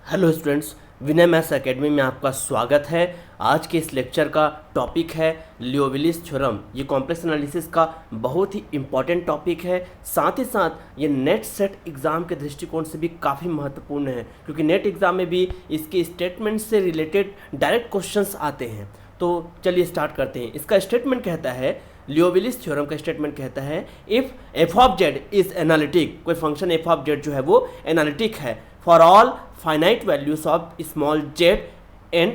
Hello students, विनय maths academy में आपका स्वागत है। आज के इस लेक्चर का टॉपिक है लियोविलिस थ्योरम। ये कॉम्प्लेक्स एनालिसिस का बहुत ही इम्पॉर्टेंट टॉपिक है। साथ ही साथ ये नेट सेट एग्ज़ाम के दृष्टिकोण से भी काफ़ी महत्वपूर्ण है, क्योंकि नेट एग्ज़ाम में भी इसके स्टेटमेंट से रिलेटेड डायरेक्ट क्वेश्चंस आते हैं। तो चलिए स्टार्ट करते हैं। इसका स्टेटमेंट कहता है, लियोविलिस थ्योरम का स्टेटमेंट कहता है, if F of Z is analytic, कोई फंक्शन एफ ऑफ जेड जो है वो एनालिटिक है for all finite values of small Z and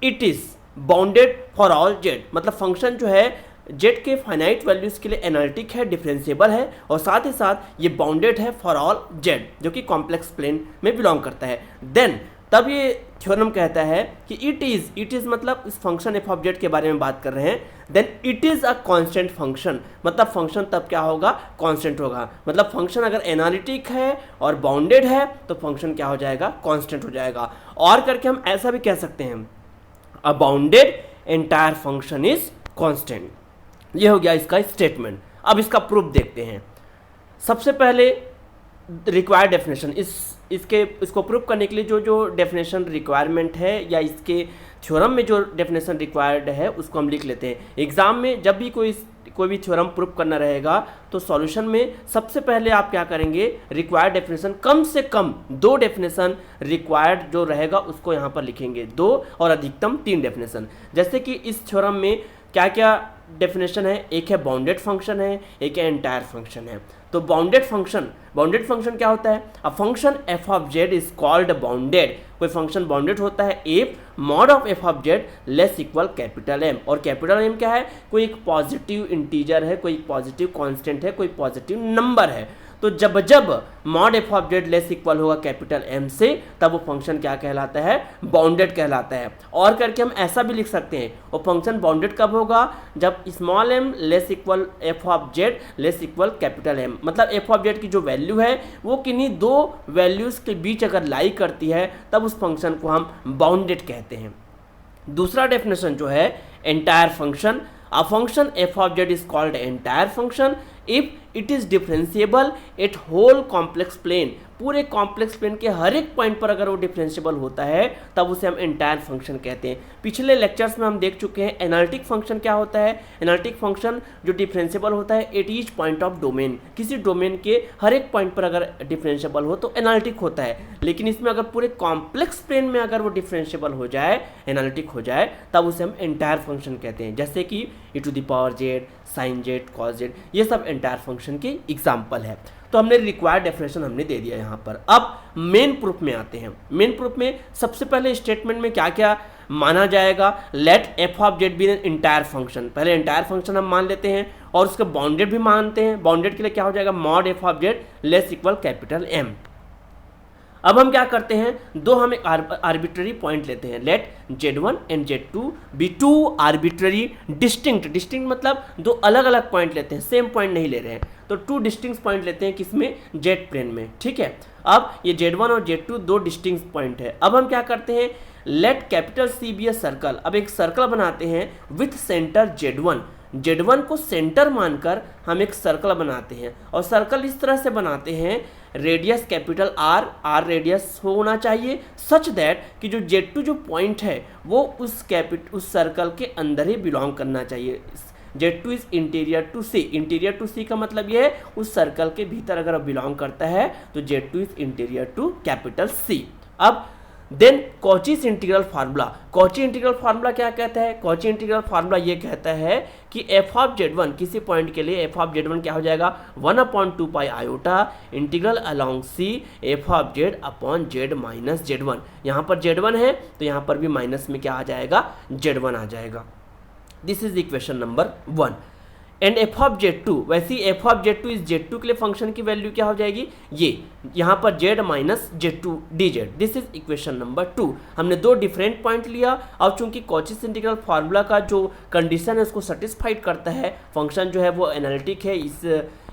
it is bounded for all Z. मतलब फंक्शन जो है जेड के फाइनाइट वैल्यूज के लिए एनालिटिक है, डिफरेंशिएबल है और साथ ही साथ ये बाउंडेड है फॉर ऑल जेड, जो कि कॉम्प्लेक्स प्लेन में बिलोंग करता है। देन तब ये थ्योरम कहता है कि इट इज मतलब इस फंक्शन एफ ऑफ जेड के बारे में बात कर रहे हैं। Then it is a constant function, मतलब फंक्शन तब क्या होगा, कांस्टेंट होगा। मतलब फंक्शन अगर एनालिटिक है और बाउंडेड है तो फंक्शन क्या हो जाएगा, कांस्टेंट हो जाएगा। और करके हम ऐसा भी कह सकते हैं, a bounded entire function is constant. ये हो गया इसका स्टेटमेंट। अब इसका प्रूफ देखते हैं। सबसे पहले रिक्वायर्ड डेफिनेशन, इसको प्रूव करने के लिए जो डेफिनेशन रिक्वायरमेंट है या इसके थ्योरम में जो डेफिनेशन रिक्वायर्ड है उसको हम लिख लेते हैं। एग्जाम में जब भी कोई भी थ्योरम प्रूव करना रहेगा तो सॉल्यूशन में सबसे पहले आप क्या करेंगे, रिक्वायर्ड डेफिनेशन, कम से कम 2 डेफिनेशन रिक्वायर्ड जो रहेगा उसको यहाँ पर लिखेंगे, 2 और अधिकतम 3 डेफिनेशन। जैसे कि इस थ्योरम में क्या क्या डेफिनेशन है, एक है बाउंडेड फंक्शन है, एक है एंटायर फंक्शन है। तो बाउंडेड फंक्शन क्या होता है, a function F of Z is called bounded. कोई फंक्शन बाउंडेड होता है if mod of F of Z less equal capital M. और कैपिटल एम क्या है, कोई एक पॉजिटिव इंटीजर है, कोई पॉजिटिव कांस्टेंट है, कोई पॉजिटिव नंबर है। तो जब mod F of Z less equal होगा कैपिटल एम से, तब वो फंक्शन क्या कहलाता है, बाउंडेड कहलाता है। और करके हम ऐसा भी लिख सकते हैं, वो फंक्शन बाउंडेड कब होगा, जब small M less equal F of Z less equal capital M. मतलब एफ ऑफ जेड की जो वैल्यू है वो किन्हीं 2 वैल्यूज के बीच अगर लाई करती है तब उस फंक्शन को हम बाउंडेड कहते हैं। दूसरा डेफिनेशन जो है entire function, a function F of Z is called entire function if it is differentiable at whole complex plane. पूरे कॉम्प्लेक्स प्लेन के हर एक पॉइंट पर अगर वो डिफरेंशिएबल होता है तब उसे हम एंटायर फंक्शन कहते हैं। पिछले लेक्चर्स में हम देख चुके हैं एनालिटिक फंक्शन क्या होता है। एनालिटिक फंक्शन जो डिफरेंशिएबल होता है at each point of domain, किसी डोमेन के हर एक पॉइंट पर अगर डिफरेंशिएबल हो तो एनालिटिक होता है। लेकिन इसमें अगर पूरे कॉम्प्लेक्स प्लेन में अगर वो डिफरेंशिएबल हो जाए, एनालिटिक हो जाए, तब उसे हम एंटायर फंक्शन कहते हैं। जैसे कि e⁻z, sin z, cos z, ये सब एंटायर फंक्शन के एग्जाम्पल है। तो हमने रिक्वायर्ड डेफिनेशन हमने दे दिया यहाँ पर। अब मेन प्रूफ में आते हैं। मेन प्रूफ में सबसे पहले स्टेटमेंट में क्या क्या माना जाएगा, let F of Z be an entire function. पहले एंटायर फंक्शन हम मान लेते हैं और उसके बाउंडेड भी मानते हैं। बाउंडेड के लिए क्या हो जाएगा, mod F of Z less equal capital M. अब हम क्या करते हैं, 2 हम एक आर्बिट्ररी पॉइंट लेते हैं, let z1 and z2 be 2 arbitrary distinct मतलब 2 अलग अलग पॉइंट लेते हैं, सेम पॉइंट नहीं ले रहे हैं। तो 2 डिस्टिंक्ट पॉइंट लेते हैं, किसमें, जेड प्लेन में। ठीक है, अब ये z1 और z2 2 डिस्टिंक्ट पॉइंट है। अब हम क्या करते हैं, let capital C be a circle. अब एक सर्कल बनाते हैं विथ सेंटर z1 को सेंटर मानकर हम एक सर्कल बनाते हैं। और सर्कल इस तरह से बनाते हैं, रेडियस कैपिटल R रेडियस होना चाहिए, सच दैट कि जो Z2 जो पॉइंट है वो उस सर्कल के अंदर ही बिलोंग करना चाहिए। Z2 is interior to C. Interior to C का मतलब ये है उस सर्कल के भीतर अगर बिलोंग करता है तो Z2 is interior to capital C. अब then Cauchy's integral formula. Cauchy integral formula क्या कहता है, कॉची इंटीग्रल फार्मूला ये कहता है कि एफ ऑफ जेड1 किसी पॉइंट के लिए एफ ऑफ जेड1 क्या हो जाएगा, 1/2 pi iota integral along C F of Z upon Z minus z one. यहाँ पर जेड1 है तो यहाँ पर भी माइनस में क्या आ जाएगा, जेड1 आ जाएगा। This is equation number 1। And f of z two, वैसे ही एफ ऑफ जेड2 इस जेड2 के लिए फंक्शन की वैल्यू क्या हो जाएगी, ये यहाँ पर z minus z two dz। This is equation number 2। हमने 2 डिफरेंट पॉइंट लिया और चूंकि कॉचीज इंटीग्रल फार्मूला का जो कंडीशन है उसको सेटिस्फाइड करता है, फंक्शन जो है वो एनालिटिक है,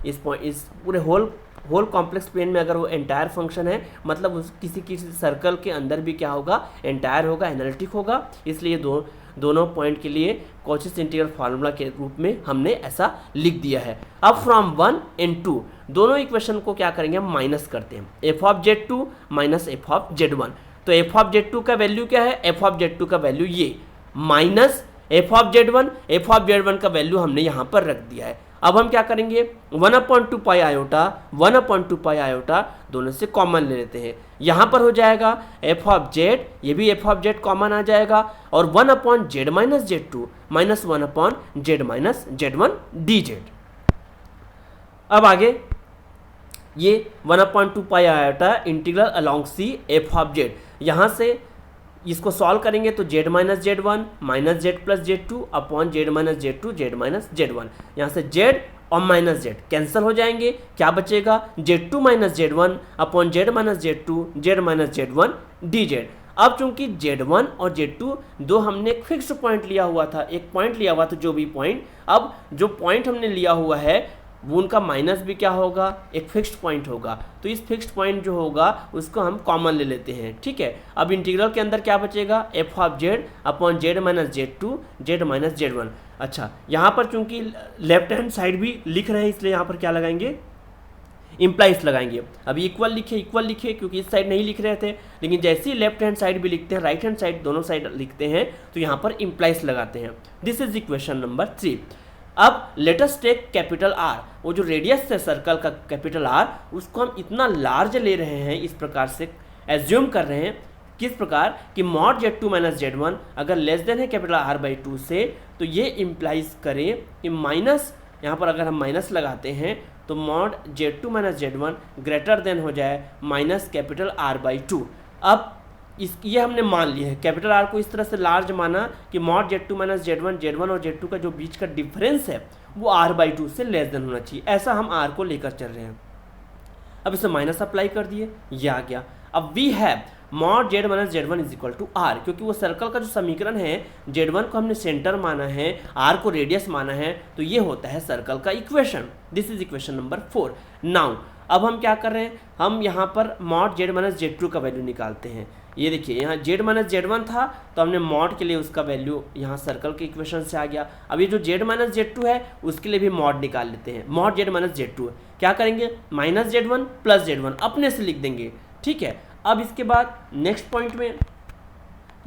इस पूरे होल कॉम्प्लेक्स प्लेन में अगर वो एंटायर फंक्शन है, मतलब किसी सर्कल के अंदर भी क्या होगा, एंटायर होगा, एनालिटिक होगा। इसलिए दोनों पॉइंट के लिए कॉचीज इंटीग्रल फार्मूला के रूप में हमने ऐसा लिख दिया है। अब फ्रॉम 1 एंड 2 दोनों इक्वेशन को क्या करेंगे, हम माइनस करते हैं, f of z two minus F of z one. तो एफ ऑफ जेड टू का वैल्यू क्या है, एफ ऑफ जेड टू का वैल्यू ये minus F of Z one, f of Z one का वैल्यू हमने यहाँ पर रख दिया है। अब हम क्या करेंगे, 1/2 पाई आयोटा, 1/2 पाई आयोटा दोनों से कॉमन ले लेते हैं। यहाँ पर हो जाएगा एफ ऑफ जेड, ये भी एफ ऑफ जेड कॉमन आ जाएगा, और 1/z minus Z two minus 1/z minus Z one D Z. अब आगे ये 1/2 pi iota integral along C F of Z, यहाँ से इसको सॉल्व करेंगे तो z minus Z one minus Z plus Z two upon Z minus Z two Z minus Z one, यहाँ से z और माइनस जेड कैंसिल हो जाएंगे, क्या बचेगा Z two minus Z one upon Z minus Z two Z minus Z one D Z. अब चूंकि z1 और z2 दो हमने एक फिक्स्ड पॉइंट लिया हुआ था, एक पॉइंट लिया हुआ था जो भी पॉइंट, अब जो पॉइंट हमने लिया हुआ है वो उनका माइनस भी क्या होगा, एक फिक्स्ड पॉइंट होगा, तो इस फिक्स्ड पॉइंट जो होगा उसको हम कॉमन ले लेते हैं। ठीक है, अब इंटीग्रल के अंदर क्या बचेगा, F of Z upon Z minus Z two Z minus Z one. अच्छा, यहाँ पर चूंकि लेफ्ट हैंड साइड भी लिख रहे हैं इसलिए यहाँ पर क्या लगाएंगे, इम्प्लाइज लगाएंगे। अभी इक्वल लिखे क्योंकि इस साइड नहीं लिख रहे थे, लेकिन जैसे ही लेफ्ट हैंड साइड भी लिखते हैं, राइट हैंड साइड दोनों साइड लिखते हैं तो यहाँ पर इम्प्लाइज लगाते हैं। This is equation number 3। अब let us take capital R, वो जो रेडियस है सर्कल का कैपिटल आर, उसको हम इतना लार्ज ले रहे हैं, इस प्रकार से एज्यूम कर रहे हैं, किस प्रकार कि mod Z two minus Z one अगर लेस देन है कैपिटल आर बाई टू से, तो ये इम्प्लाइज करे कि माइनस, यहाँ पर अगर हम माइनस लगाते हैं तो mod Z two minus Z one greater than हो जाए minus capital R by two. अब ये हमने मान लिया है, कैपिटल आर को इस तरह से लार्ज माना कि mod Z two minus Z one और जेड टू का जो बीच का डिफरेंस है वो आर बाई टू से लेस देन होना चाहिए, ऐसा हम आर को लेकर चल रहे हैं। अब इसे माइनस अप्लाई कर दिए, ये आ गया। अब we have mod Z minus Z one is equal to R, क्योंकि वो सर्कल का जो समीकरण है, जेड वन को हमने सेंटर माना है, आर को रेडियस माना है, तो ये होता है सर्कल का equation. This is equation number 4। Now अब हम क्या कर रहे हैं, हम यहाँ पर mod Z minus Z two का वैल्यू निकालते हैं। ये देखिए, यहाँ जेड माइनस जेड वन था तो हमने मॉड के लिए उसका वैल्यू यहाँ सर्कल के इक्वेशन से आ गया। अब ये जो जेड माइनस जेड टू है उसके लिए भी मॉड निकाल लेते हैं। Mod Z minus Z two क्या करेंगे, minus Z one plus Z one अपने से लिख देंगे। ठीक है, अब इसके बाद नेक्स्ट पॉइंट में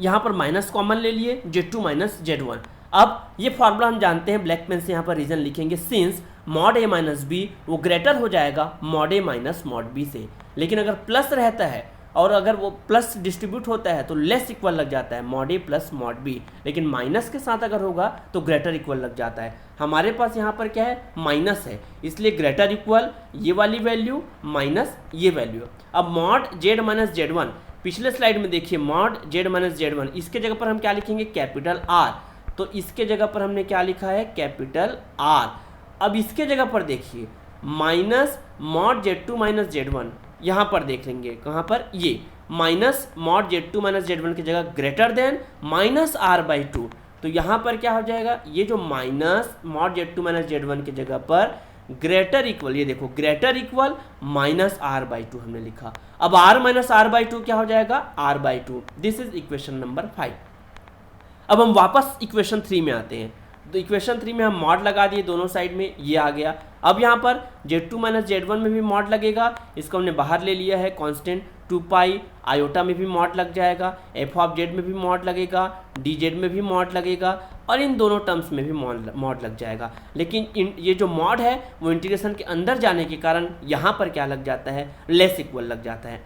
यहाँ पर माइनस कॉमन ले लिए, Z two minus Z one. अब ये फॉर्मूला हम जानते हैं, ब्लैक पेन से यहाँ पर रीजन लिखेंगे, सिंस मॉड ए माइनस बी वो ग्रेटर हो जाएगा मॉड ए माइनस मॉड बी से। लेकिन अगर प्लस रहता है और अगर वो प्लस डिस्ट्रीब्यूट होता है तो लेस इक्वल लग जाता है, मॉड ए प्लस मॉड बी, लेकिन माइनस के साथ अगर होगा तो ग्रेटर इक्वल लग जाता है। हमारे पास यहाँ पर क्या है, माइनस है, इसलिए ग्रेटर इक्वल ये वाली वैल्यू माइनस ये वैल्यू। अब mod Z minus Z one, पिछले स्लाइड में देखिए mod Z minus Z one, इसके जगह पर हम क्या लिखेंगे, कैपिटल आर, तो इसके जगह पर हमने क्या लिखा है, कैपिटल आर। अब इसके जगह पर देखिए minus mod Z two minus Z one, यहाँ पर देख लेंगे कहाँ पर, ये minus mod Z two minus Z one की जगह greater than minus R by two, तो यहाँ पर क्या हो जाएगा, ये जो minus mod Z two minus Z one की जगह पर ग्रेटर इक्वल, ये देखो greater equal minus R by two हमने लिखा। अब R minus R by two क्या हो जाएगा, R by two. This is equation number 5। अब हम वापस इक्वेशन 3 में आते हैं, तो इक्वेशन 3 में हम मॉड लगा दिए दोनों साइड में, ये आ गया। अब यहाँ पर Z two minus Z one में भी मॉड लगेगा, इसको हमने बाहर ले लिया है कांस्टेंट, 2 पाई आयोटा में भी मॉड लग जाएगा, एफ ऑफ जेड में भी मॉड लगेगा, डी जेड में भी मॉड लगेगा, और इन दोनों टर्म्स में भी मॉड लग जाएगा। लेकिन ये जो मॉड है वो इंटीग्रेशन के अंदर जाने के कारण यहाँ पर क्या लग जाता है, लेस इक्वल लग जाता है।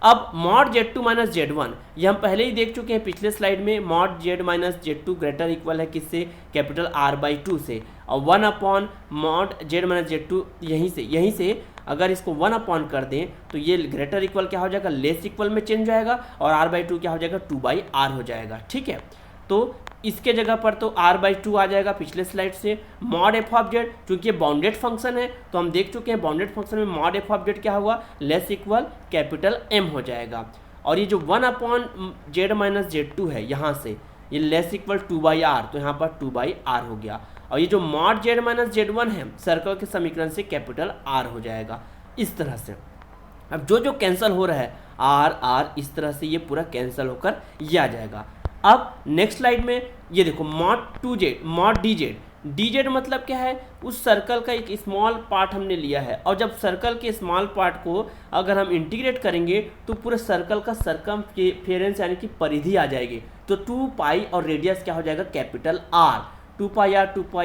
अब mod Z two minus Z one, ये हम पहले ही देख चुके हैं पिछले स्लाइड में, mod Z minus Z two greater equal है किससे, कैपिटल आर बाई टू से, और 1 upon mod Z minus Z two यहीं से अगर इसको 1 अपॉन कर दें तो ये ग्रेटर इक्वल क्या हो जाएगा, लेस इक्वल में चेंज हो जाएगा, और आर बाई टू क्या हो जाएगा, 2 बाई आर हो जाएगा। ठीक है, तो इसके जगह पर तो आर बाई टू आ जाएगा पिछले स्लाइड से। मॉड एफ ऑफ जेड, चूंकि बाउंडेड फंक्शन है तो हम देख चुके हैं बाउंडेड फंक्शन में मॉड एफ ऑफ जेड क्या हुआ, लेस इक्वल कैपिटल एम हो जाएगा। और ये जो 1 upon Z minus Z two है यहाँ से, ये लेस इक्वल 2 बाई आर, तो यहाँ पर 2 बाई आर हो गया। और ये जो mod Z minus Z one है सर्कल के समीकरण से कैपिटल आर हो जाएगा, इस तरह से। अब जो कैंसिल हो रहा है आर आर, इस तरह से ये पूरा कैंसिल होकर ये आ जाएगा। अब नेक्स्ट स्लाइड में ये देखो mod to Z mod D Z, dz मतलब क्या है, उस सर्कल का एक स्मॉल पार्ट हमने लिया है, और जब सर्कल के स्मॉल पार्ट को अगर हम इंटीग्रेट करेंगे तो पूरे सर्कल का सरकमफेरेंस यानी कि परिधि आ जाएगी। तो 2 पाई और रेडियस क्या हो जाएगा, capital R। 2 pi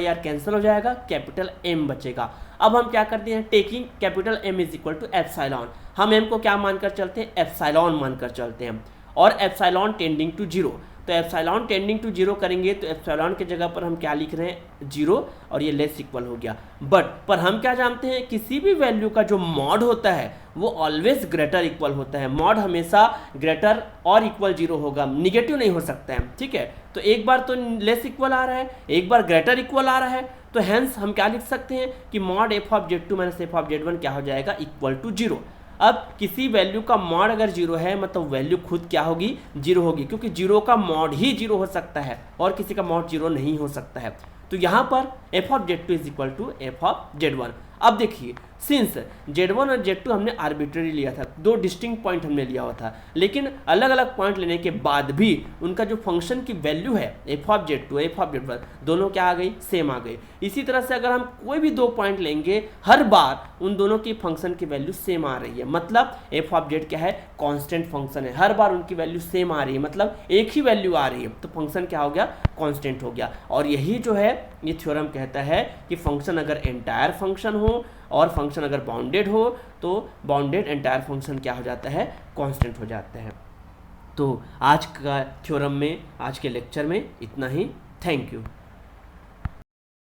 R cancel हो जाएगा, कैपिटल M बचेगा। अब हम क्या करते हैं, taking capital M is equal to epsilon. हम M को क्या मानकर चलते हैं, एप्सिलॉन मानकर चलते हैं, और एप्सिलॉन टेंडिंग टू जीरो। तो एप्सिलॉन टेंडिंग टू जीरो करेंगे तो एप्सिलॉन की जगह पर हम क्या लिख रहे हैं, जीरो, और ये लेस इक्वल हो गया। पर हम क्या जानते हैं, किसी भी वैल्यू का जो मॉड होता है वो ऑलवेज ग्रेटर इक्वल होता है। मॉड हमेशा ग्रेटर और इक्वल जीरो होगा, निगेटिव नहीं हो सकता है, ठीक है। तो एक बार तो लेस इक्वल आ रहा है, एक बार ग्रेटर इक्वल आ रहा है, तो हैंस हम क्या लिख सकते हैं कि mod F of Z two minus F of Z one क्या हो जाएगा, इक्वल टू जीरो। अब किसी वैल्यू का मॉड अगर जीरो है मतलब वैल्यू खुद क्या होगी, जीरो होगी, क्योंकि जीरो का मॉड ही जीरो हो सकता है और किसी का मॉड जीरो नहीं हो सकता है। तो यहाँ पर F of Z two is equal to F of Z one. अब देखिए, सिंस Z1 और Z2 हमने आर्बिट्रेरी लिया था, दो डिस्टिंक्ट पॉइंट हमने लिया हुआ था, लेकिन अलग अलग पॉइंट लेने के बाद भी उनका जो फंक्शन की वैल्यू है f of Z2 f of Z1 दोनों क्या आ गई, सेम आ गई। इसी तरह से अगर हम कोई भी दो पॉइंट लेंगे, हर बार उन दोनों की फंक्शन की वैल्यू सेम आ रही है, मतलब f ऑफ Z क्या है, कांस्टेंट फंक्शन है, हर बार उनकी वैल्यू सेम आ रही है, मतलब एक ही वैल्यू आ रही है, तो फंक्शन क्या हो गया, कांस्टेंट हो गया। और यही जो है ये थ्योरम कहता है कि फंक्शन अगर एंटायर फंक्शन हो और फंक्शन अगर बाउंडेड हो तो बाउंडेड एंटायर फंक्शन क्या हो जाता है, कांस्टेंट हो जाता है। तो आज का थ्योरम में, आज के लेक्चर में इतना ही। Thank you.